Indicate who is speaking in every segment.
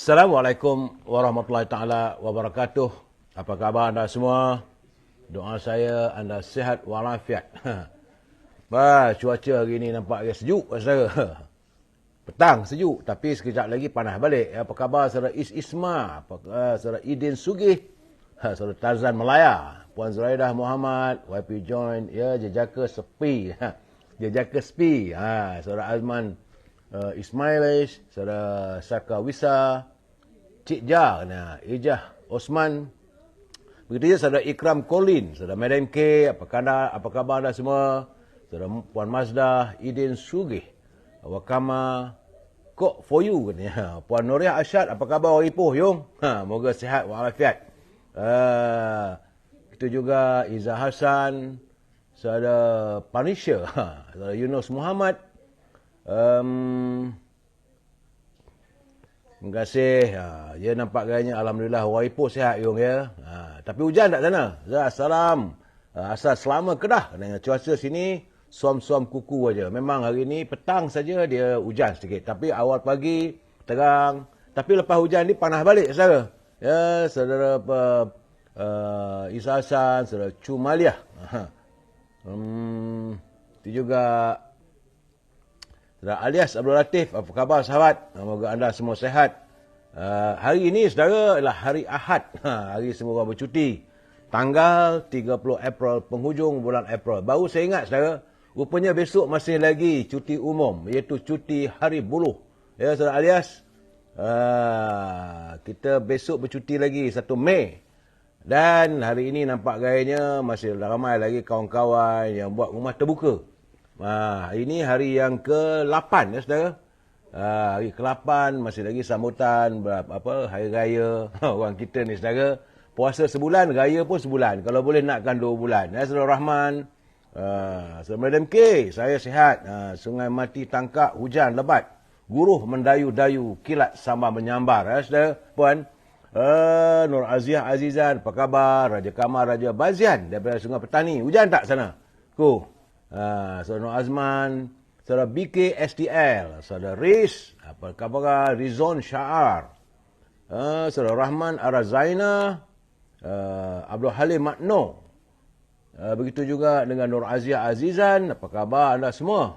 Speaker 1: Assalamualaikum warahmatullahi taala wabarakatuh. Apa khabar anda semua? Doa saya anda sihat walafiat. Cuaca hari ni nampak agak sejuk, saudara. Petang sejuk, tapi sekejap lagi panas balik. Apa khabar saudara Isma? Apa saudara Idin Sugih? Saudara Tarzan Melaya, Puan Zuraidah Muhammad, YP Join, ya Jejaka Sepi. Jejaka Sepi. Saudara Azman Ismailis, saudara Saka Wisa, Cik Jah, Ijah Osman. Begitu juga saudara Ikram Colin, saudara Madam K, apa khabar anda semua? Saudara Puan Mazdah, Idin Sugih, Wakama, Kok for you katanya. Puan Nuriah Asyad, apa khabar orang Ipoh, Yung? Moga sihat walafiat. Itu juga Izzah Hassan, saudara Panisha, saudara Yunus Muhammad. Terima kasih. Dia nampak gayanya alhamdulillah orang Ipoh sihat, Yung, ya. Tapi hujan tak sana? Salam. Asal selama Kedah. Dengan cuaca sini suam-suam kuku aja. Memang hari ni petang saja dia hujan sedikit. Tapi awal pagi terang. Tapi lepas hujan ni panas balik, saudara. Ya, saudara Isa Hassan, saudara Cumaliah. Itu juga saudara Alias Abdul Latif, apa khabar sahabat? Semoga anda semua sehat. Hari ini saudara adalah hari Ahad. Hari semua orang bercuti. Tanggal 30 April, penghujung bulan April. Baru saya ingat saudara, rupanya besok masih lagi cuti umum, iaitu cuti hari buruh. Ya saudara Alias, kita besok bercuti lagi 1 Mei. Dan hari ini nampak gayanya masih ramai lagi kawan-kawan yang buat rumah terbuka. Ini hari yang ke-8 ya saudara. Hari ke-8 masih lagi sambutan hari raya orang kita ni saudara. Puasa sebulan, raya pun sebulan. Kalau boleh nakkan 2 bulan. Ya saudara Rahman. Saudara Madam K, saya sihat. Sungai Mati tangkap, hujan lebat. Guruh mendayu-dayu, kilat sambar menyambar. Ya saudara Puan. Nur Aziah Azizan, apa khabar? Raja Kamal, Raja Bazian daripada Sungai Petani. Hujan tak sana? Saudara Nur Azman, saudara BK STL, saudara Riz, apa khabar? Rizon Syaar, saudara Rahman Arazaina, Abdul Halim Makno. Begitu juga dengan Nur Aziah Azizan, apa khabar anda semua?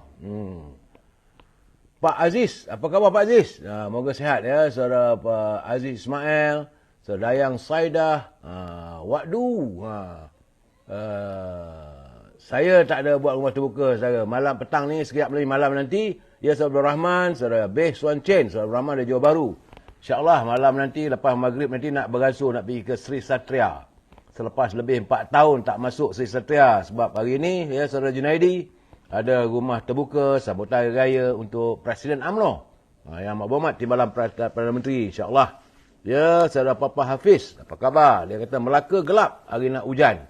Speaker 1: Pak Aziz, apa khabar Pak Aziz? Moga sihat ya, saudara Pak Aziz Ismail, saudara Dayang Saidah, Wakdu. Saya tak ada buat rumah terbuka, saudara. Malam petang ni, sekejap lagi malam nanti, ya saudara Rahman, saudara Beh Suan Chen, saudara Rahman dari Johor Bahru. InsyaAllah malam nanti, lepas maghrib nanti nak beransur, nak pergi ke Sri Satria. Selepas lebih 4 tahun tak masuk Sri Satria. Sebab hari ni, ya saudara Junaidi, ada rumah terbuka sambutan hari raya untuk Presiden UMNO. Yang Maklumat Timbalan Perdana Menteri, insyaAllah. Ya, saudara Papa Hafiz, apa khabar? Dia kata Melaka gelap, hari nak hujan.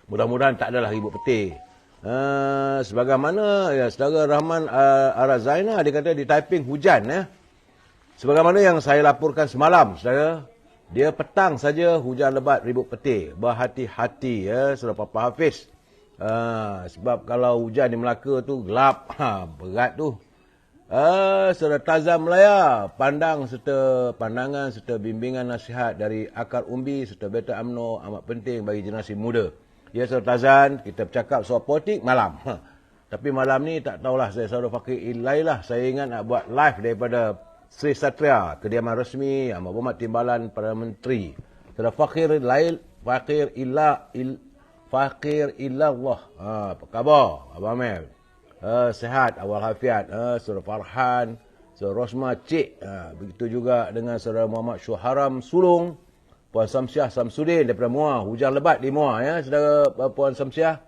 Speaker 1: Mudah-mudahan tak adalah ribut peti. Sebagaimana ya, saudara Rahman Arazaina, dia kata di Taiping hujan. Ya. Sebagaimana yang saya laporkan semalam, saudara. Dia petang saja hujan lebat ribut peti. Berhati-hati, ya, saudara Papa Hafiz. Sebab kalau hujan di Melaka tu gelap, berat tu. Saudara Tarzan Melaya, pandangan serta bimbingan nasihat dari akar umbi serta Beta UMNO amat penting bagi generasi muda. Ya saudara Tarzan, kita bercakap soal politik malam. Tapi malam ni tak tahulah, saya saudara Fakir Ilailah, saya ingat nak buat live daripada Sri Satria, kediaman resmi Maklumat Timbalan Perdana Menteri. Saudara Fakir Ilallah. Apa khabar? Abang Mel. Sehat, awal hafiat. Saudara Farhan, saudara Rosma Cik. Begitu juga dengan saudara Muhammad Syuharam Sulung. Puan Samsiah Samsudin daripada Muar. Hujan lebat di Muar, ya, saudara Puan Samsiah.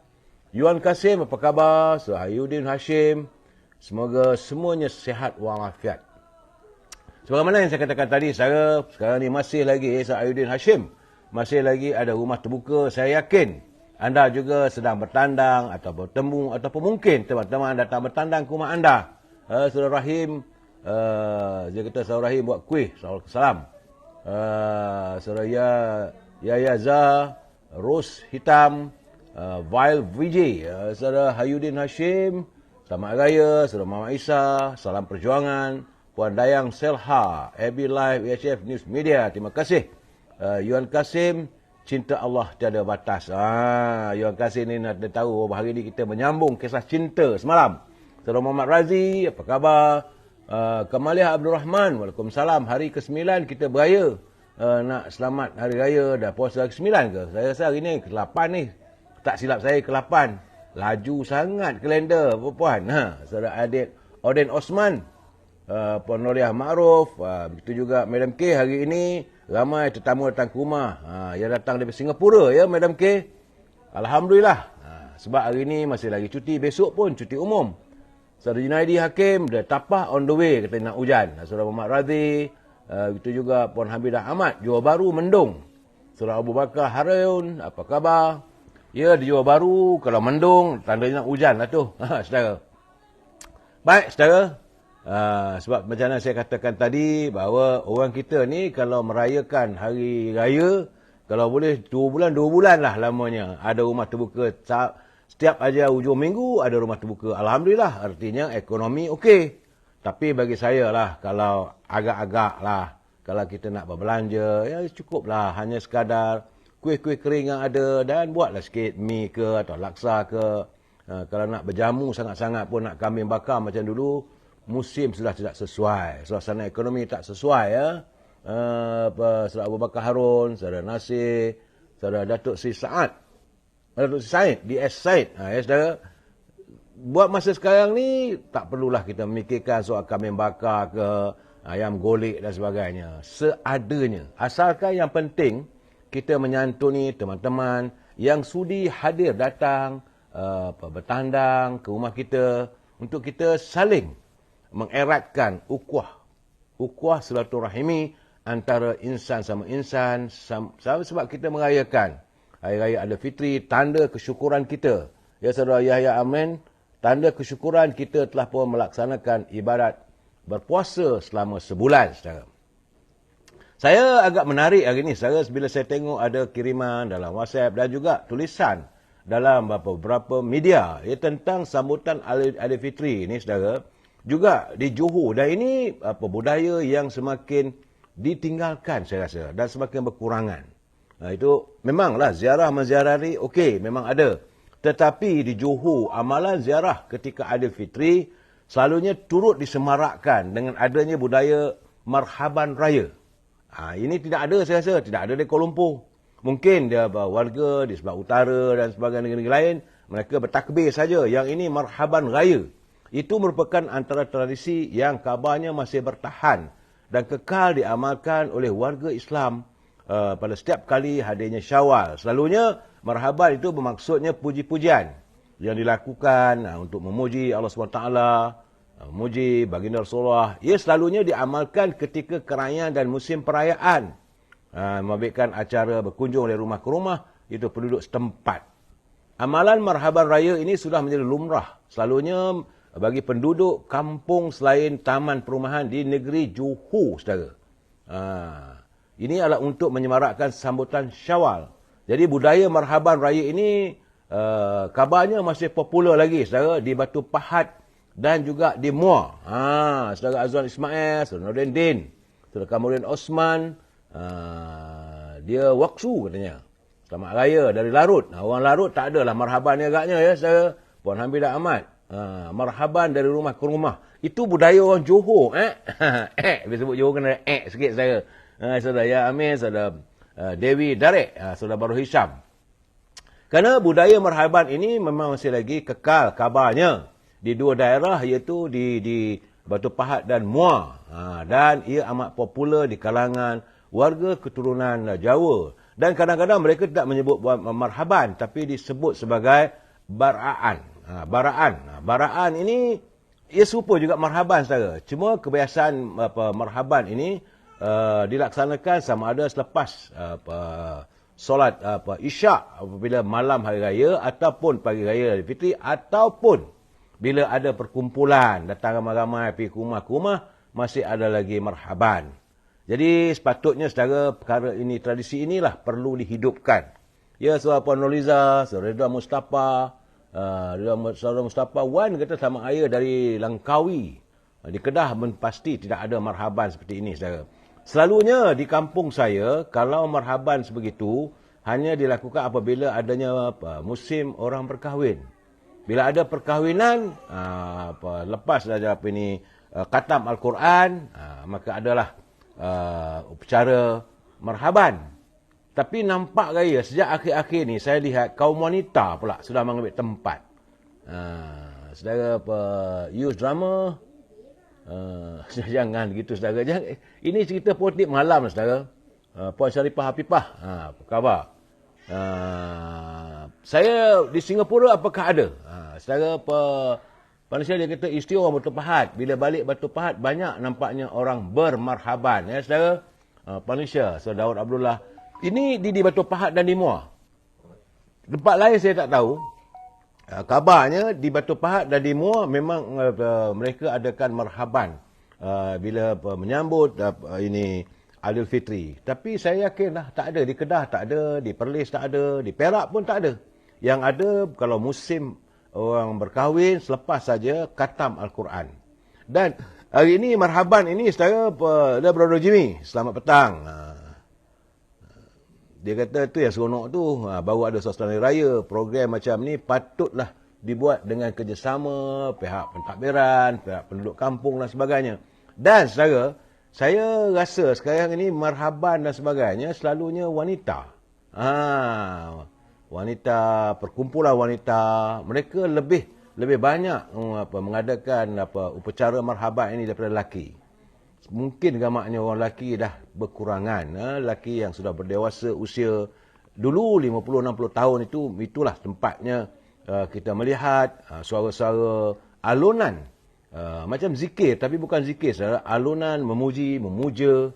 Speaker 1: Yuan Kasim, apa khabar? Saudara Hayudin Hashim. Semoga semuanya sihat walafiat. Sebagaimana yang saya katakan tadi, sekarang ni masih lagi, Saudara Hayudin Hashim, masih lagi ada rumah terbuka. Saya yakin anda juga sedang bertandang atau bertemu ataupun mungkin teman-teman datang bertandang ke rumah anda. Saudara Rahim, dia kata Saudara Rahim buat kuih, salam. Saudara Yaya Zah, Ros Hitam, Vail Vijay, saudara Hayudin Hashim, selamat raya, saudara Muhammad Isa, salam perjuangan. Puan Dayang Selha, AB Live, EHF News Media. Terima kasih. Yuan Kasim, cinta Allah tiada batas. Yuan Kasim ni nak tahu hari ni kita menyambung kisah cinta semalam. Saudara Muhammad Razi, apa khabar? Kamaliah Abdul Rahman, Waalaikumsalam. Hari ke-9 kita beraya. Nak selamat hari raya, dah puasa ke-9 ke? Saya rasa hari ni ke-8 ni. Tak silap saya ke-8. Laju sangat kalender, puan. Saudara adik Odin Osman, Puan Noriah Ma'ruf, begitu juga Madam K hari ini. Ramai tetamu datang ke rumah. Yang datang dari Singapura ya, Madam K. Alhamdulillah. Sebab hari ini masih lagi cuti, besok pun cuti umum. Saudara Junaidi Hakim, dah tapah on the way, kata nak hujan. Saudara Muhammad Radhi, begitu juga Puan Hamidah Ahmad, Johor Bahru mendung. Saudara Abu Bakar Harun, apa khabar? Ya, di Johor Bahru, kalau mendung, tandanya nak hujan lah tu. Saudara. Baik, saudara. Sebab macam mana saya katakan tadi, bahawa orang kita ni kalau merayakan hari raya, kalau boleh 2 bulan lah lamanya. Ada rumah terbuka setiap aja hujung minggu, ada rumah terbuka. Alhamdulillah, artinya ekonomi okey. Tapi bagi saya lah, kalau agak-agak lah, kalau kita nak berbelanja, ya cukup lah. Hanya sekadar kuih-kuih kering yang ada dan buatlah sikit mi ke atau laksa ke. Kalau nak berjamu sangat-sangat pun nak kambing bakar macam dulu, musim sudah tidak sesuai. Suasana ekonomi tak sesuai ya. Saudara Abu Bakar Harun, Saudara Nasir, Saudara Datuk Sri Saad, Datuk Sri Said, DS Said. Ya saudara, buat masa sekarang ni, tak perlulah kita memikirkan soal kambing bakar ke, ayam golek dan sebagainya. Seadanya. Asalkan yang penting, kita menyantuni teman-teman yang sudi hadir datang, bertandang ke rumah kita, untuk kita saling mengeratkan ukhuwah silaturahimi antara insan sama insan, sebab kita merayakan Hari Raya Aidilfitri, tanda kesyukuran kita. Ya saudara Yahya Amin, tanda kesyukuran kita telah pun melaksanakan ibadat berpuasa selama sebulan, saudara. Saya agak menarik hari ini, saudara, bila saya tengok ada kiriman dalam WhatsApp dan juga tulisan dalam beberapa media tentang sambutan Aidilfitri ini, saudara. Juga di Johor, dan ini budaya yang semakin ditinggalkan saya rasa dan semakin berkurangan. Itu memanglah ziarah menziarahi, okey, memang ada. Tetapi di Johor, amalan ziarah ketika Aidilfitri selalunya turut disemarakkan dengan adanya budaya marhaban raya. Ini tidak ada saya rasa, tidak ada di Kuala Lumpur. Mungkin dia warga di sebelah utara dan sebagainya negeri lain, mereka bertakbir saja. Yang ini marhaban raya. Itu merupakan antara tradisi yang kabarnya masih bertahan dan kekal diamalkan oleh warga Islam pada setiap kali hadirnya Syawal. Selalunya marhaban itu bermaksudnya puji-pujian yang dilakukan untuk memuji Allah SWT, memuji baginda Rasulullah. Ia selalunya diamalkan ketika kerajaan dan musim perayaan. Memberikan acara berkunjung dari rumah ke rumah, itu penduduk setempat. Amalan marhaban raya ini sudah menjadi lumrah. Selalunya bagi penduduk kampung selain taman perumahan di negeri Johor, saudara. Ini adalah untuk menyemarakkan sambutan Syawal. Jadi budaya marhaban raya ini kabarnya masih popular lagi, saudara, di Batu Pahat dan juga di Muar. Saudara Azwan Ismail, saudara Nordin Din, saudara Kamurin Osman, dia waksu katanya. Selamat Raya dari Larut. Orang Larut tak adalah marhaban ni agaknya ya, saudara. Puan Hamidah Ahmad, marhaban dari rumah ke rumah. Itu budaya orang Johor. Bila sebut Johor kena sikit, saudara. Saudara Ya Amir, saudara Dewi Darek, saudara Baru Hisham. Kerana budaya marhaban ini memang masih lagi kekal kabarnya di 2 daerah, iaitu di Batu Pahat dan Muar. Dan ia amat popular di kalangan warga keturunan Jawa. Dan kadang-kadang mereka tidak menyebut marhaban, tapi disebut sebagai baraan. Baraan ini ia serupa juga marhaban, saudara. Cuma kebiasaan marhaban ini dilaksanakan sama ada selepas solat Isyak apabila malam hari raya, ataupun pagi raya Aidilfitri, ataupun bila ada perkumpulan, datang ramai-ramai pergi ke rumah, masih ada lagi marhaban. Jadi sepatutnya, saudara, perkara ini, tradisi inilah perlu dihidupkan. Ya, saudara Puan Noliza, saudara Ridwan Mustafa, saudara Mustafa Wan kata selamat raya dari Langkawi. Di Kedah pasti tidak ada marhaban seperti ini, saudara. Selalunya di kampung saya, kalau marhaban sebegitu, hanya dilakukan apabila adanya musim orang berkahwin. Bila ada perkahwinan, lepas dah khatam Al-Quran, maka adalah upacara marhaban. Tapi nampak gaya, sejak akhir-akhir ni, saya lihat kaum wanita pula sudah mengambil tempat. Saudara, youth drama, jangan gitu, saudara. Ini cerita politik malam, saudara. Puan Syarifah Hafifah, apa khabar? Saya di Singapura apakah ada? Saudara, Malaysia dia kata istiwa Batu Pahat. Bila balik Batu Pahat, banyak nampaknya orang bermarhaban. Ya, saudara. Malaysia, Saudara Daud Abdullah. Ini di Batu Pahat dan di Muar. Tempat lain saya tak tahu. Kabarnya di Batu Pahat dan di Muar memang mereka adakan marhaban bila menyambut ini Aidilfitri. Tapi saya yakinlah tak ada. Di Kedah tak ada, di Perlis tak ada, di Perak pun tak ada. Yang ada kalau musim orang berkahwin selepas saja khatam Al-Quran. Dan hari ini marhaban ini saudara Brother Jimmy, selamat petang. Dia kata tu yang seronok tu, baru ada suasana raya, program macam ni patutlah dibuat dengan kerjasama pihak pentadbiran, pihak penduduk kampung dan sebagainya. Dan saudara, saya rasa sekarang ini marhaban dan sebagainya selalunya wanita. Wanita, perkumpulan wanita, mereka lebih banyak mengadakan upacara marhaban ini daripada lelaki. Mungkin gamaknya orang lelaki dah berkurangan. Lelaki yang sudah berdewasa usia dulu 50-60 tahun itulah tempatnya kita melihat suara-suara alunan. Macam zikir, tapi bukan zikir. Alunan memuji, memuja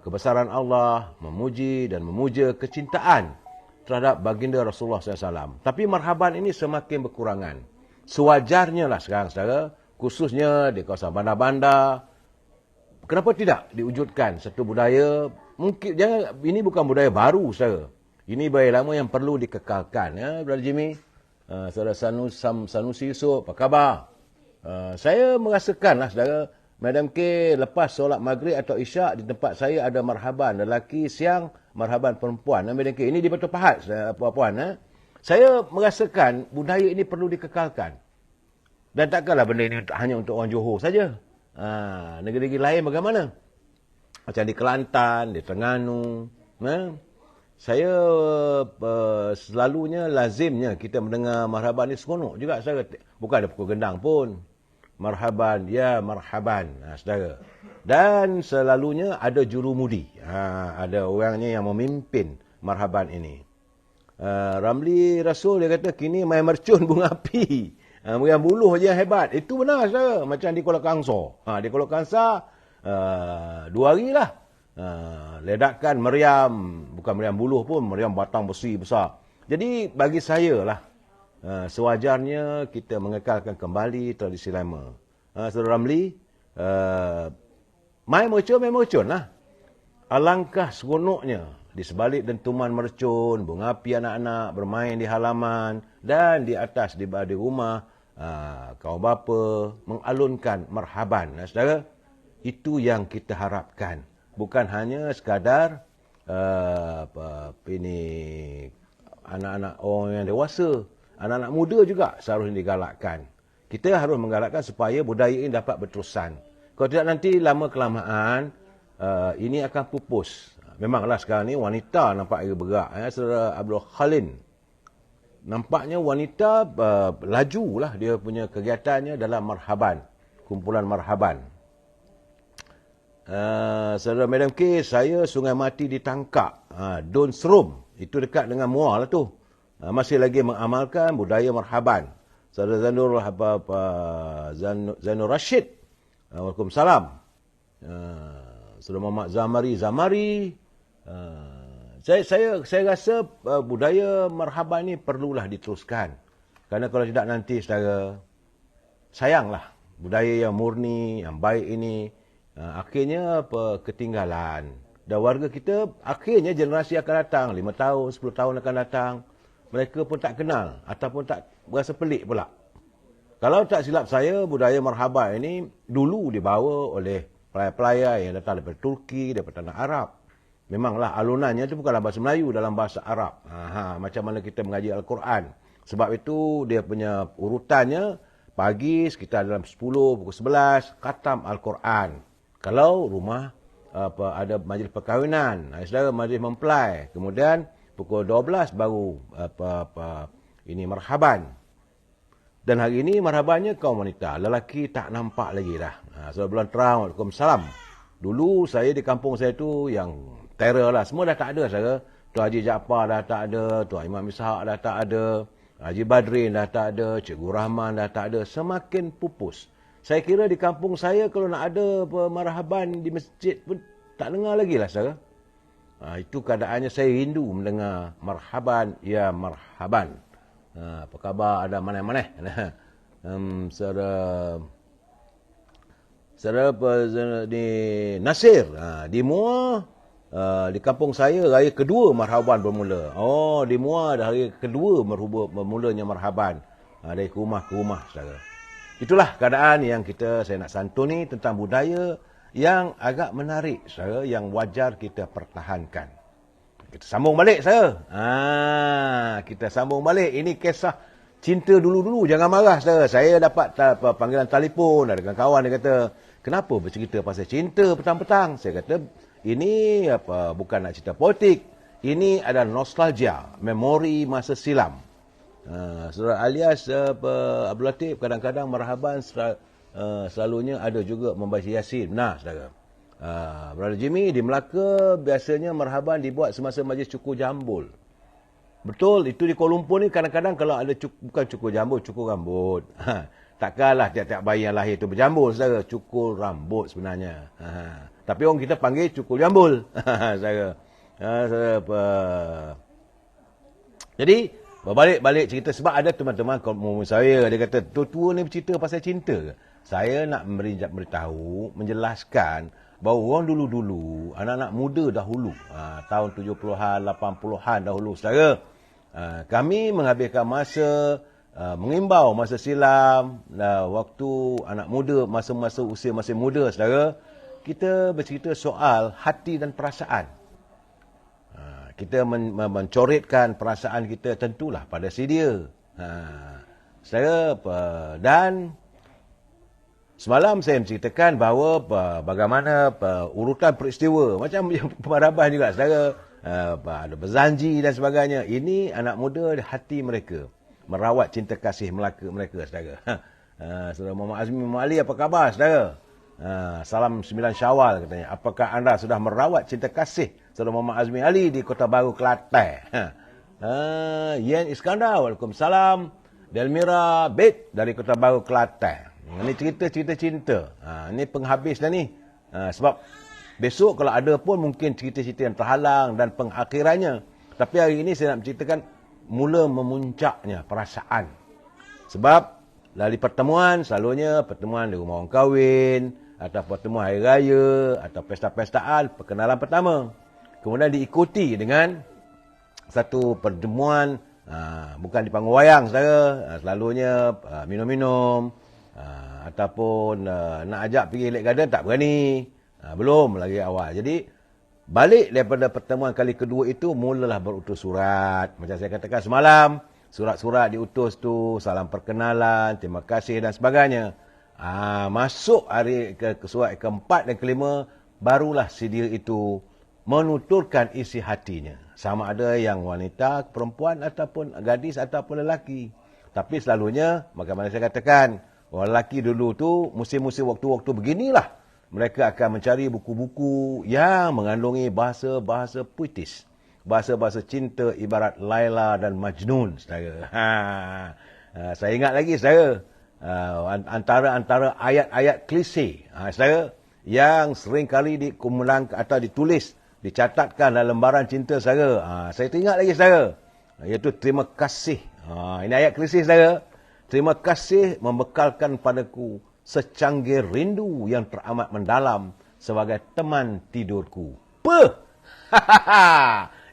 Speaker 1: kebesaran Allah, memuji dan memuja kecintaan terhadap baginda Rasulullah SAW. Tapi marhaban ini semakin berkurangan. Sewajarnya lah sekarang, saudara, khususnya di kawasan bandar-bandar. Kenapa tidak diwujudkan satu budaya? Mungkin ini bukan budaya baru, saudara. Ini budaya lama yang perlu dikekalkan. Ya, Brother Jimmy, saudara Sanusi Yusof, apa khabar? Saya merasakanlah, saudara, Madam K lepas solat maghrib atau isyak di tempat saya ada marhaban lelaki, siang marhaban perempuan. Madam K ini di Batu Pahat, puan-puan. Saya merasakan budaya ini perlu dikekalkan. Dan takkanlah benda ini hanya untuk orang Johor saja. Negeri-negeri lain bagaimana? Macam di Kelantan, di Terengganu. Saya selalunya lazimnya kita mendengar marhaban ni seronok juga, saudara. Bukan ada pukul gendang pun. Marhaban, ya marhaban, saudara. Dan selalunya ada jurumudi. Ada orangnya yang memimpin marhaban ini. Ramli Rasul dia kata kini main mercun bunga api. Yang buluh je yang hebat. Itu benar, saudara. Macam di Kuala Kangsar. Di Kuala Kangsar 2 hari lah. Ledakan meriam. Bukan meriam buluh pun, meriam batang besi besar. Jadi bagi saya lah, sewajarnya kita mengekalkan kembali tradisi lama. Saudara Ramli, main mercun lah. Alangkah seronoknya di sebalik dentuman mercun, bunga api anak-anak bermain di halaman dan di atas di rumah, kaum bapa mengalunkan marhaban. Saudara, itu yang kita harapkan. Bukan hanya sekadar anak-anak orang yang dewasa. Anak-anak muda juga seharusnya digalakkan. Kita harus menggalakkan supaya budaya ini dapat berterusan. Kalau tidak nanti lama-kelamaan ini akan pupus. Memanglah sekarang ni wanita nampak bergerak. Saudara Abdul Khalin, nampaknya wanita lajulah dia punya kegiatannya dalam marhaban, kumpulan marhaban. Saudara Madam K, saya Sungai Mati ditangkap. Don Serum, itu dekat dengan Muar lah tu. Masih lagi mengamalkan budaya marhaban. Saudara Zainul Rashid, Waalaikumsalam. Saudara Muhammad Zamari. Saya rasa budaya marhaban ni perlulah diteruskan. Kerana kalau tidak nanti, saudara, sayanglah budaya yang murni, yang baik ini akhirnya ketinggalan. Dan warga kita akhirnya generasi akan datang, 5 tahun, 10 tahun akan datang, mereka pun tak kenal ataupun tak berasa pelik pula. Kalau tak silap saya, budaya marhaban ini dulu dibawa oleh pelayar-pelayar yang datang daripada Turki, daripada tanah Arab. Memanglah alunannya itu bukanlah bahasa Melayu, dalam bahasa Arab. Macam mana kita mengaji Al-Quran. Sebab itu dia punya urutannya, pagi sekitar dalam 10, pukul 11, khatam Al-Quran. Kalau rumah ada majlis perkahwinan, saudara majlis mempelai. Kemudian pukul 12 baru ini marhaban. Dan hari ini marhabannya kaum wanita. Lelaki tak nampak lagi dah. Sudah bulan terang, Waalaikumsalam. Dulu saya di kampung saya tu yang terror lah. Semua dah tak ada, saudara. Tuan Haji Jaafar dah tak ada. Tuan Imam Ishaq dah tak ada. Haji Badrin dah tak ada. Cikgu Rahman dah tak ada. Semakin pupus. Saya kira di kampung saya kalau nak ada marhaban di masjid pun tak dengar lagi lah, saudara. Itu keadaannya, saya rindu mendengar marhaban, ya marhaban. Apa khabar, ada mana-mana? Saudara di Nasir, di Muar, di kampung saya, raya kedua marhaban bermula. Di Muar dah hari kedua bermulanya marhaban. Dari rumah ke rumah, saudara. Itulah keadaan yang saya nak santuni tentang budaya yang agak menarik, saudara, yang wajar kita pertahankan. Kita sambung balik, saya. Kita sambung balik. Ini kisah cinta dulu-dulu. Jangan marah, saudara. Saya dapat panggilan telefon dari kawan-kawan. Dia kata, kenapa bercerita pasal cinta petang-petang? Saya kata, ini bukan nak cerita politik. Ini adalah nostalgia, memori masa silam. Saudara alias Abdul Latif kadang-kadang marhaban selalunya ada juga membaca Yasin. Nah, saudara. Brother Jimmy, di Melaka biasanya marhaban dibuat semasa majlis cukur jambul. Betul, itu di Kuala Lumpur ni kadang-kadang kalau ada bukan cukur jambul, cukur rambut. Takkanlah tiap-tiap bayi yang lahir tu berjambul, saudara. Cukur rambut sebenarnya. Tapi orang kita panggil cukur jambul. Saudara. Jadi, berbalik-balik cerita. Sebab ada teman-teman kaum saya, dia kata, tua-tua ni bercerita pasal cinta ke? Saya nak beritahu, menjelaskan bahawa orang dulu-dulu, anak-anak muda dahulu, tahun 70-an, 80-an dahulu, saudara, kami menghabiskan masa, mengimbau masa silam, waktu anak muda, masa-masa usia masih muda, saudara, kita bercerita soal hati dan perasaan. Kita mencoretkan perasaan kita tentulah pada si dia. Saudara, dan semalam saya menceritakan bahawa bagaimana urutan peristiwa. Macam pemadaban juga, saudara. Ada berzanji dan sebagainya. Ini anak muda, hati mereka. Merawat cinta kasih mereka, saudara. Saudara Muhammad Azmi Muhammad Ali, apa khabar, saudara? Salam 9 Syawal katanya. Apakah anda sudah merawat cinta kasih saudara Muhammad Azmi Ali di Kota Baru, Kelantan? Yen Iskandar, Waalaikumsalam. Delmira Bet dari Kota Baru, Kelantan. Ini cerita-cerita cinta. Ini penghabis dah ni. Sebab besok kalau ada pun mungkin cerita-cerita yang terhalang dan pengakhirannya. Tapi hari ini saya nak menceritakan mula memuncaknya perasaan. Sebab dari pertemuan, selalunya pertemuan di rumah orang kahwin, atau pertemuan hari raya, atau pesta-pestaan, perkenalan pertama. Kemudian diikuti dengan satu pertemuan, bukan di panggung wayang, saudara. Selalunya minum-minum, ataupun nak ajak pergi Lake Garden, tak berani. Belum lagi awal. Jadi, balik daripada pertemuan kali kedua itu, mulalah berutus surat. Macam saya katakan semalam, surat-surat diutus tu, salam perkenalan, terima kasih dan sebagainya. Masuk hari ke surat keempat dan kelima, barulah si dia itu menuturkan isi hatinya. Sama ada yang wanita, perempuan, ataupun gadis, ataupun lelaki. Tapi selalunya, bagaimana saya katakan, orang lelaki dulu tu, musim-musim waktu-waktu beginilah, mereka akan mencari buku-buku yang mengandungi bahasa-bahasa puitis. Bahasa-bahasa cinta ibarat Laila dan Majnun, saudara. Saya ingat lagi, saudara, antara ayat-ayat klise, saudara, yang sering kali atau ditulis, dicatatkan dalam lembaran cinta, saudara. Saya teringat lagi, saudara, iaitu terima kasih. Ini ayat klise, saudara. Terima kasih membekalkan padaku secangkir rindu yang teramat mendalam sebagai teman tidurku.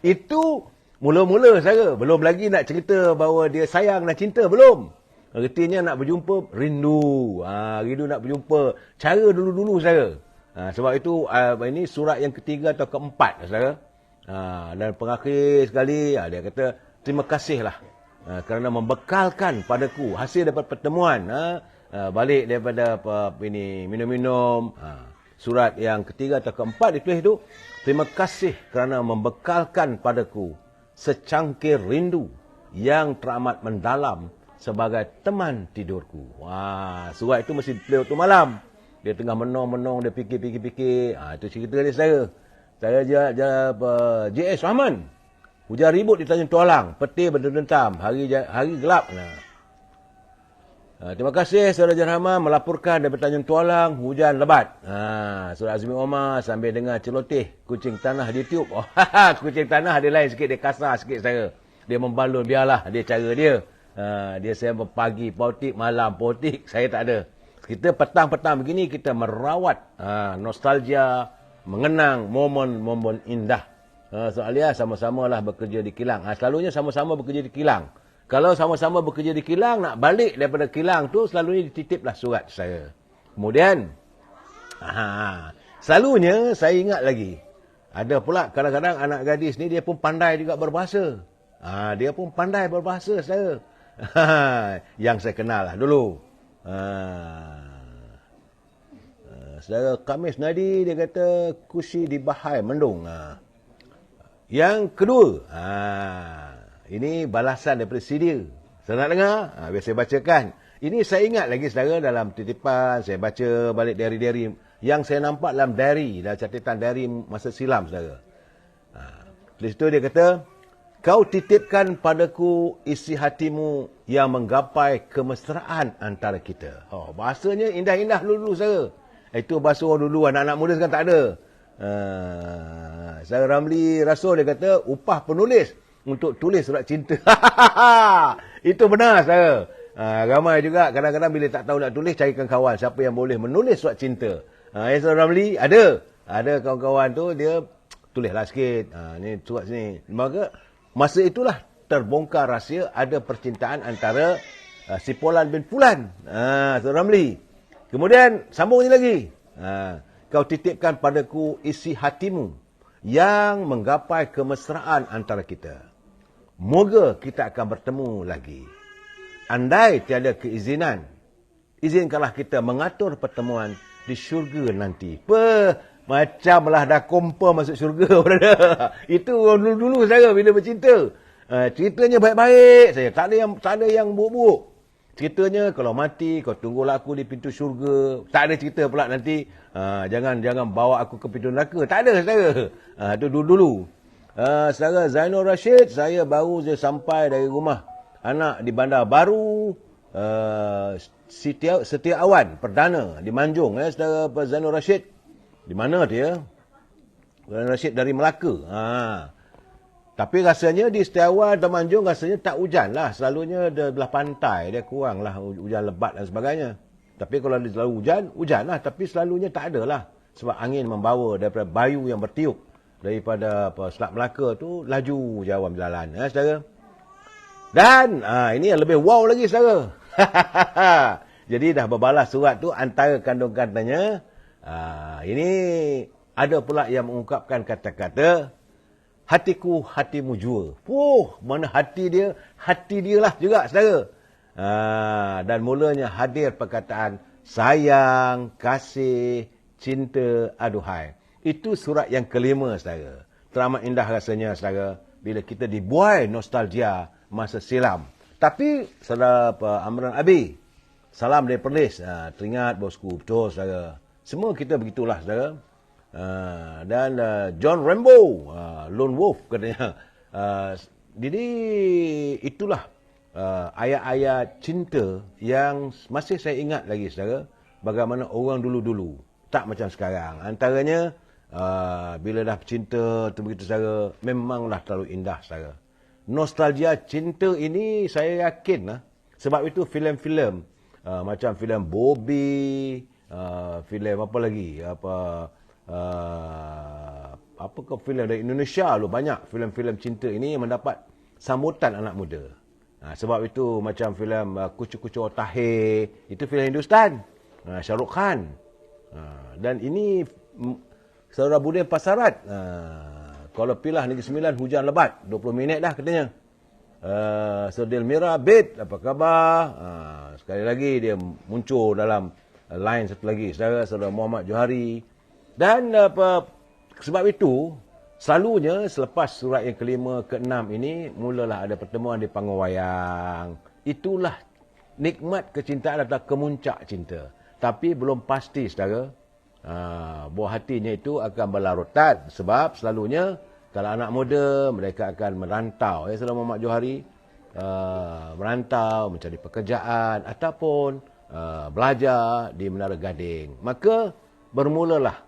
Speaker 1: Itu mula-mula, saudara. Belum lagi nak cerita bahawa dia sayang dan cinta, belum. Ertinya nak berjumpa, rindu. Rindu nak berjumpa. Cara dulu-dulu, saudara. Sebab itu, ini surat yang ketiga atau keempat, saudara. Dan pengakhir sekali, dia kata, terima kasihlah kerana membekalkan padaku hasil daripada pertemuan. Balik daripada minum-minum. Surat yang ketiga atau keempat ditulis itu, terima kasih kerana membekalkan padaku secangkir rindu yang teramat mendalam sebagai teman tidurku. Surat itu mesti ditulis waktu malam. Dia tengah menong-menong, dia fikir-fikir. Itu cerita dia, saya. Saya J.S. Rahman. Hujan ribut di Tanjung Tualang. Petir berdentam. Hari gelap. Terima kasih Saudara J.S. Rahman melaporkan daripada Tanjung Tualang hujan lebat. Saudara Azmi Omar sambil dengar celoteh kucing tanah di YouTube. Kucing tanah dia lain sikit, dia kasar sikit saya. Dia membalun, biarlah dia cara dia. Dia saya pagi politik, malam politik, saya tak ada. Kita petang-petang begini kita merawat nostalgia, mengenang momen-momen indah. Soalnya sama-samalah bekerja di kilang. Selalunya sama-sama bekerja di kilang. Kalau sama-sama bekerja di kilang, nak balik daripada kilang tu, selalunya dititiplah surat saya. Kemudian, selalunya saya ingat lagi, ada pula kadang-kadang anak gadis ni dia pun pandai juga berbahasa. Dia pun pandai berbahasa saya. Yang saya kenal lah dulu. Saudara Kamis Nadi, dia kata, Kusi di Bahai Mendung. Yang kedua, ini balasan daripada Sidia. Saya nak dengar? Biar saya bacakan. Ini saya ingat lagi, saudara, dalam titipan. Saya baca balik diary-diary yang saya nampak dalam diary, dalam catatan diary masa silam, saudara. Di situ dia kata, kau titipkan padaku isi hatimu yang menggapai kemesraan antara kita. Bahasanya indah-indah dulu, saudara. Itu bahasa orang dulu, anak-anak muda sekarang tak ada. Saudara Ramli Rasul, dia kata, upah penulis untuk tulis surat cinta. Itu benar, saudara. Ramai juga kadang-kadang bila tak tahu nak tulis, carikan kawan siapa yang boleh menulis surat cinta. Saudara Ramli, ada kawan-kawan tu, dia tulislah sikit. Ni surat sini. Maka masa itulah terbongkar rahsia ada percintaan antara si Polan bin Fulan. Saudara Ramli. Kemudian sambung ni lagi. Kau titipkan padaku isi hatimu yang menggapai kemesraan antara kita. Moga kita akan bertemu lagi. Andai tiada keizinan, izinkanlah kita mengatur pertemuan di syurga nanti. Macamlah dah confirm masuk syurga, brother. Itu dulu-dulu saya bila bercinta. Ceritanya baik-baik saya. Tak ada yang buruk-buruk. Ceritanya kalau mati kau tunggulah aku di pintu syurga. Tak ada cerita pula nanti jangan bawa aku ke pintu neraka. Tak ada, saudara. Itu dulu-dulu. Saudara Zainul Rashid, saya baru je sampai dari rumah anak di Bandar Baru Setia Awan Perdana di Manjung. Saudara Zainul Rashid. Di mana dia? Zainul Rashid dari Melaka. Tapi rasanya di Setiawan dan Manjung rasanya tak hujan lah. Selalunya dia belah pantai, dia kurang lah hujan lebat dan sebagainya. Tapi kalau dia selalu hujan lah. Tapi selalunya tak ada lah. Sebab angin membawa daripada bayu yang bertiup daripada Selat Melaka tu laju jauh jalan. Saudara. Dan ini yang lebih wow lagi, saudara. Jadi dah berbalas surat tu antara kandung-katanya. Ini ada pula yang mengungkapkan kata-kata, hatiku hatimu jua. Mana hati dia lah juga, saudara. Dan mulanya hadir perkataan sayang, kasih, cinta, aduhai. Itu surat yang kelima, saudara. Teramat indah rasanya, saudara, bila kita dibuai nostalgia masa silam. Tapi, saudara Amran Abi, salam dari Perlis. Teringat bosku, betul, saudara. Semua kita begitulah, saudara. Dan John Rambo, Lone Wolf katanya. Jadi itulah ayat-ayat cinta yang masih saya ingat lagi, saudara. Bagaimana orang dulu-dulu, tak macam sekarang. Antaranya bila dah cinta tu begitu, saudara, memanglah terlalu indah, saudara. Nostalgia cinta ini saya yakin lah. Sebab itu filem-filem macam filem Bobby, filem apa lagi, apakah filem dari Indonesia lu banyak filem-filem cinta ini yang mendapat sambutan anak muda. Sebab itu macam filem Kucu-Kucu Otahe, itu filem Hindustan. Shah Rukh Khan. Dan ini saudara Budin Pasarat. Kalau Pilah Negeri Sembilan hujan lebat, 20 minit dah katanya. Saudara Delmira Bid, apa khabar? Sekali lagi dia muncul dalam line satu lagi, saudara Muhammad Johari. Dan sebab itu, selalunya selepas surat yang kelima, keenam ini, mulalah ada pertemuan di panggung wayang. Itulah nikmat kecintaan atau kemuncak cinta. Tapi belum pasti, saudara. Buah hatinya itu akan berlarutan. Sebab selalunya, kalau anak muda, mereka akan merantau. Saudara Muhammad Johari, merantau, mencari pekerjaan, ataupun belajar di Menara Gading. Maka, bermulalah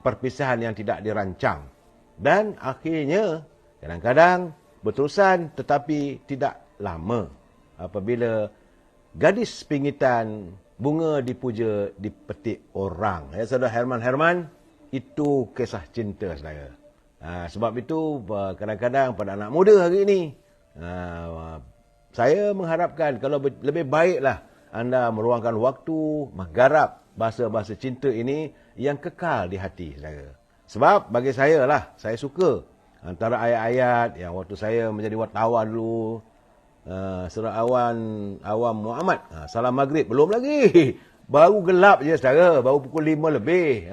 Speaker 1: perpisahan yang tidak dirancang. Dan akhirnya, kadang-kadang berterusan tetapi tidak lama. Apabila gadis pingitan, bunga dipuja, dipetik orang. Saudara Herman, itu kisah cinta saya. Sebab itu, kadang-kadang pada anak muda hari ini, saya mengharapkan kalau lebih baiklah anda meluangkan waktu, menggarap bahasa-bahasa cinta ini yang kekal di hati saya. Sebab bagi saya lah, saya suka antara ayat-ayat yang waktu saya menjadi wartawan dulu, surah Awam Muhammad, salam maghrib, belum lagi. Baru gelap je saudara, baru pukul 5 lebih.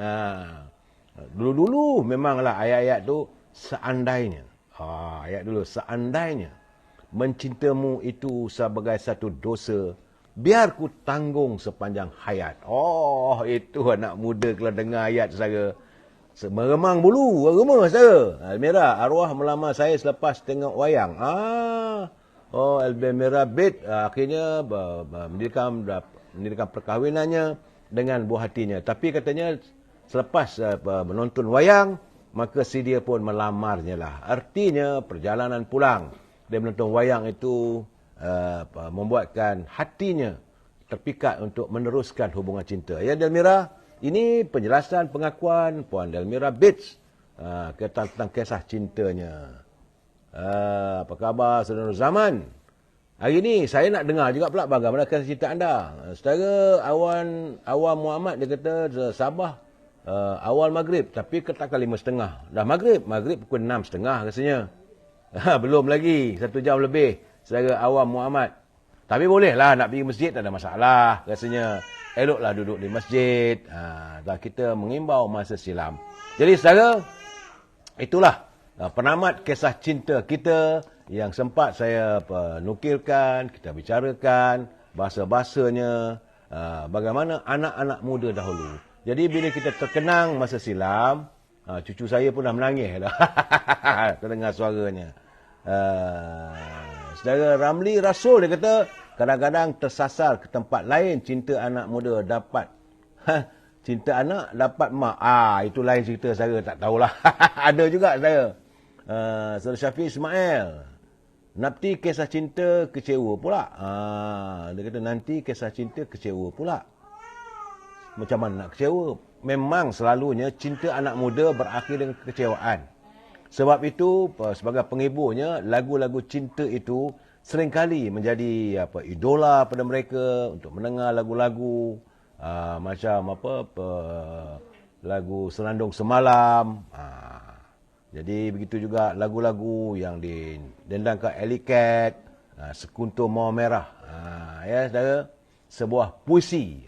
Speaker 1: Dulu-dulu memanglah ayat-ayat tu seandainya. Ayat dulu, seandainya mencintamu itu sebagai satu dosa, biar ku tanggung sepanjang hayat. Itu anak muda kalau dengar ayat saya. Meremang bulu, rumah saya. Almira, arwah melamar saya selepas tengok wayang. Almira Bid akhirnya mendirikan perkahwinannya dengan buah hatinya. Tapi katanya selepas menonton wayang, maka si dia pun melamarnya lah. Artinya perjalanan pulang dia menonton wayang itu membuatkan hatinya terpikat untuk meneruskan hubungan cinta. Ya Delmira, ini penjelasan pengakuan Puan Delmira Bits tentang kisah cintanya. Apa khabar saudara Zaman? Hari ini saya nak dengar juga pula bagaimana kisah cinta anda. Saudara Awam Muhammad dia kata Sabah awal maghrib, tapi katakan 5.30. Dah maghrib pukul 6.30 rasanya. Belum lagi, 1 jam lebih. Saudara Awam Muhammad. Tapi bolehlah nak pergi masjid, tak ada masalah rasanya. Eloklah duduk di masjid. Dan kita mengimbau masa silam. Jadi saudara, itulah penamat kisah cinta kita yang sempat saya nukilkan, kita bicarakan bahasa-bahasanya, bagaimana anak-anak muda dahulu. Jadi bila kita terkenang masa silam, cucu saya pun dah menangis dah. Terdengar suaranya. Saudara Ramli Rasul dia kata, kadang-kadang tersasar ke tempat lain cinta anak muda dapat. Cinta anak dapat mak. Itu lain cerita saya, tak tahulah. Ada juga saya. Saudara Syafiq Ismail. Nanti kisah cinta kecewa pula. Dia kata nanti kisah cinta kecewa pula. Macam mana nak kecewa? Memang selalunya cinta anak muda berakhir dengan kekecewaan. Sebab itu, sebagai penghiburnya, lagu-lagu cinta itu seringkali menjadi idola pada mereka untuk mendengar lagu-lagu macam lagu Senandung Semalam. Jadi begitu juga lagu-lagu yang didendangkan Elicat, Sekuntur Mawar Merah. Ya, saudara, sebuah puisi.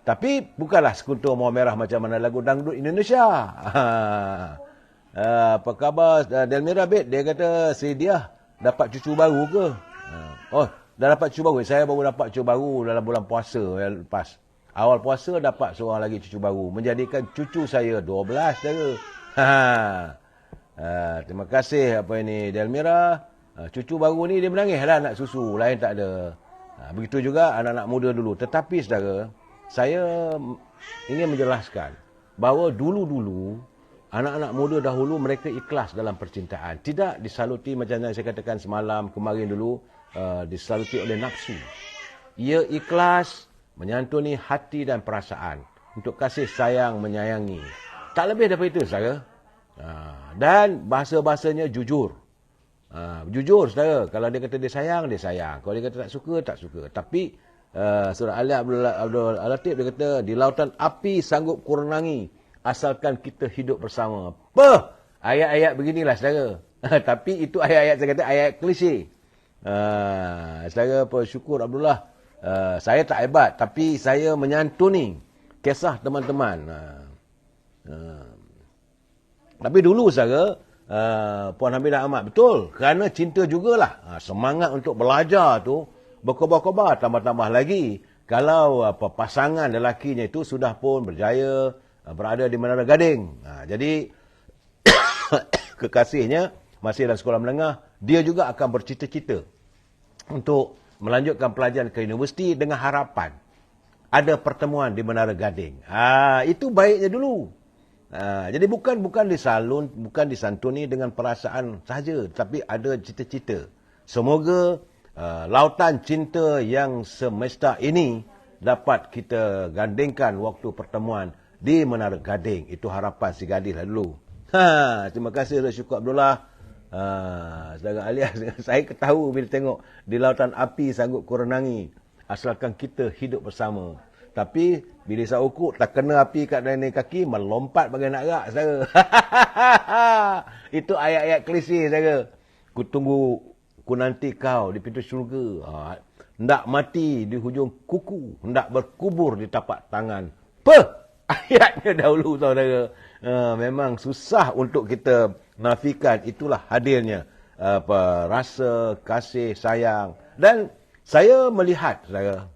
Speaker 1: Tapi bukanlah Sekuntur Mawar Merah macam mana lagu dangdut Indonesia. Apa khabar Delmira Bed? Dia kata si dia dapat cucu baru ke? Dah dapat cucu baru. Saya baru dapat cucu baru dalam bulan puasa yang lepas. Awal puasa dapat seorang lagi cucu baru. Menjadikan cucu saya 12 saudara. Terima kasih Delmira. Cucu baru ni dia menangis lah nak susu. Lain tak ada. Begitu juga anak-anak muda dulu. Tetapi saudara, saya ingin menjelaskan bahawa dulu-dulu anak-anak muda dahulu mereka ikhlas dalam percintaan. Tidak disaluti macam yang saya katakan semalam, kemarin dulu, disaluti oleh nafsu. Ia ikhlas menyantuni hati dan perasaan untuk kasih sayang menyayangi. Tak lebih daripada itu, saudara. Dan bahasa-bahasanya jujur. Jujur saudara, kalau dia kata dia sayang, dia sayang. Kalau dia kata tak suka, tak suka. Tapi Surah Ali Abdul Latif dia kata, di lautan api sanggup kurenangi asalkan kita hidup bersama. Ayat-ayat beginilah saudara. Tapi itu ayat-ayat, saya kata ayat klise. Saudara bersyukur Abdullah, saya tak hebat, tapi saya menyantuni kisah teman-teman. Tapi dulu saudara, Puan Hamidah Ahmad, betul, kerana cinta jugalah. Semangat untuk belajar tu berkobar-kobar, tambah-tambah lagi. Kalau pasangan lelakinya itu sudah pun berjaya berada di Menara Gading. Jadi, kekasihnya masih dalam sekolah menengah, dia juga akan bercita-cita untuk melanjutkan pelajaran ke universiti dengan harapan ada pertemuan di Menara Gading. Itu baiknya dulu. Jadi bukan disantuni dengan perasaan sahaja, tapi ada cita-cita. Semoga lautan cinta yang semesta ini dapat kita gandingkan waktu pertemuan di Menara Gading. Itu harapan si gadis lah dulu. Terima kasih Syukur Abdullah. Saudara Alias, saya ketahu bila tengok di lautan api sanggup kurenangi asalkan kita hidup bersama. Tapi bila saya ukur tak kena api kat dalam kaki, melompat bagai nak rak saudara. Itu ayat-ayat klise saudara. Ku tunggu, ku nanti kau di pintu syurga. Hendak mati di hujung kuku, hendak berkubur di tapak tangan. Ayatnya dahulu saudara. Memang susah untuk kita nafikan, itulah hadirnya rasa kasih sayang. Dan saya melihat saudara,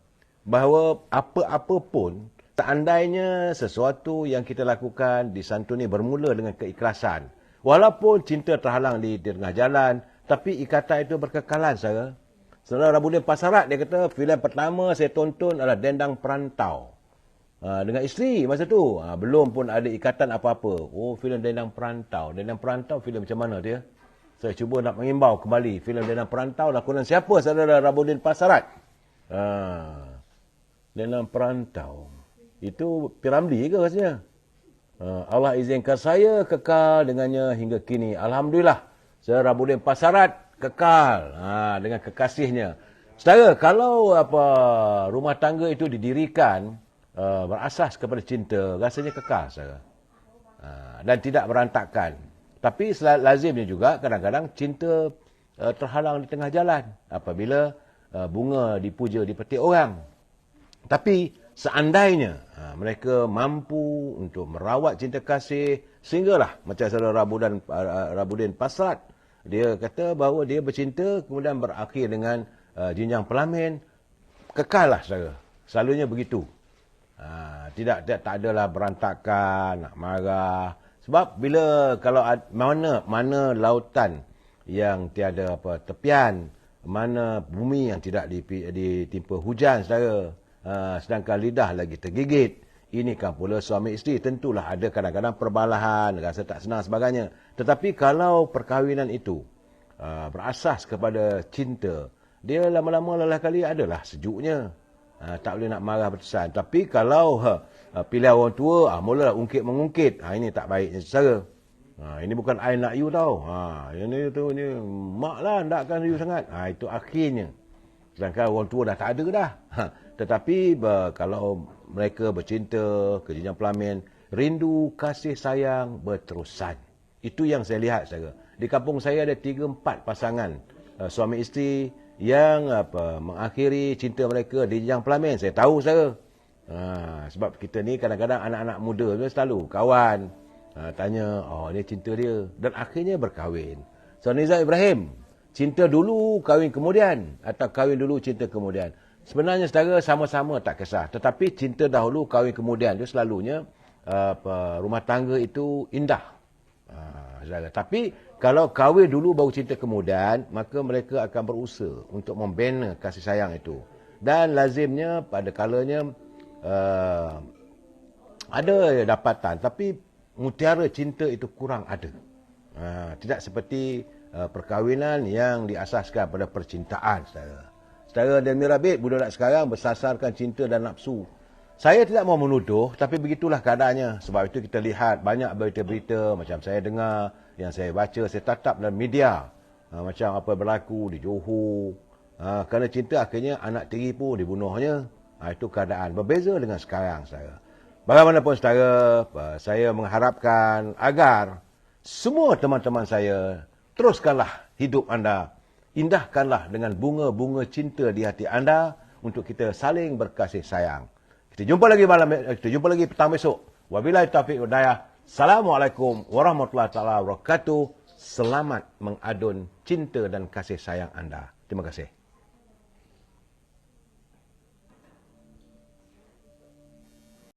Speaker 1: bahawa apa-apa pun, seandainya sesuatu yang kita lakukan disantuni bermula dengan keikhlasan. Walaupun cinta terhalang di tengah jalan, tapi ikatan itu berkekalan, saudara. Saudara Rabudin Pasarat, dia kata, filem pertama saya tonton adalah Dendang Perantau. Dengan isteri masa tu. Belum pun ada ikatan apa-apa. Filem Dendang Perantau. Dendang Perantau, filem macam mana dia? Saya cuba nak mengimbau kembali. Filem Dendang Perantau, lakonan siapa, saudara Rabudin Pasarat? Dendang Perantau. Itu Piramli ke rasanya? Allah izinkan saya kekal dengannya hingga kini. Alhamdulillah. Saya Rabudin Pasarat kekal dengan kekasihnya. Saudara, kalau rumah tangga itu didirikan berasas kepada cinta, rasanya kekal, saudara. Dan tidak berantakan. Tapi lazimnya juga kadang-kadang cinta terhalang di tengah jalan. Apabila bunga dipuja di petik orang. Tapi seandainya mereka mampu untuk merawat cinta kasih, sehinggalah macam saudara Rabudin Pasarat, dia kata bahawa dia bercinta kemudian berakhir dengan jenjang pelamin, kekallah saudara. Selalunya begitu. Tak adalah berantakan, nak marah. Sebab bila kalau mana lautan yang tiada tepian, mana bumi yang tidak ditimpa hujan saudara. Sedangkan lidah lagi tergigit. Ini kan pula suami isteri. Tentulah ada kadang-kadang perbalahan, rasa tak senang sebagainya. Tetapi kalau perkahwinan itu berasas kepada cinta, dia lama-lama lelah kali adalah sejuknya. Tak boleh nak marah berterusan. Tapi kalau pilih orang tua, mulalah ungkit-mengungkit. Ini tak baiknya secara. Ini bukan I nak you tau. Ini tu, ni mak lah nakkan you sangat. Itu akhirnya. Sedangkan orang tua dah tak ada dah. Tetapi kalau mereka bercinta ke jenjang pelamin, rindu kasih sayang berterusan. Itu yang saya lihat saudara. Di kampung saya ada 3-4 pasangan suami isteri yang mengakhiri cinta mereka di jenjang pelamin. Saya tahu saudara. Sebab kita ni kadang-kadang anak-anak muda selalu kawan. Tanya, ni cinta dia. Dan akhirnya berkahwin. So Nizam Ibrahim, cinta dulu, kahwin kemudian. Atau kahwin dulu, cinta kemudian. Sebenarnya saudara sama-sama tak kisah. Tetapi cinta dahulu, kahwin kemudian. Dia selalunya rumah tangga itu indah. Saudara. Tapi kalau kahwin dulu baru cinta kemudian, maka mereka akan berusaha untuk membina kasih sayang itu. Dan lazimnya pada kalanya ada dapatan. Tapi mutiara cinta itu kurang ada. Tidak seperti perkahwinan yang diasaskan pada percintaan, saudara. Saudara Delmi Rabit, budak sekarang bersasarkan cinta dan nafsu. Saya tidak mau menuduh, tapi begitulah keadaannya. Sebab itu kita lihat banyak berita-berita macam saya dengar, yang saya baca, saya tatap dalam media. Macam apa berlaku di Johor. Kerana cinta akhirnya anak tiri pun dibunuhnya. Itu keadaan berbeza dengan sekarang, saudara. Bagaimanapun saudara, saya mengharapkan agar semua teman-teman saya teruskanlah hidup anda. Indahkanlah dengan bunga-bunga cinta di hati anda untuk kita saling berkasih sayang. Kita jumpa lagi petang besok. Wabillahi taufiq wal hidayah. Assalamualaikum warahmatullahi wabarakatuh. Selamat mengadun cinta dan kasih sayang anda. Terima kasih.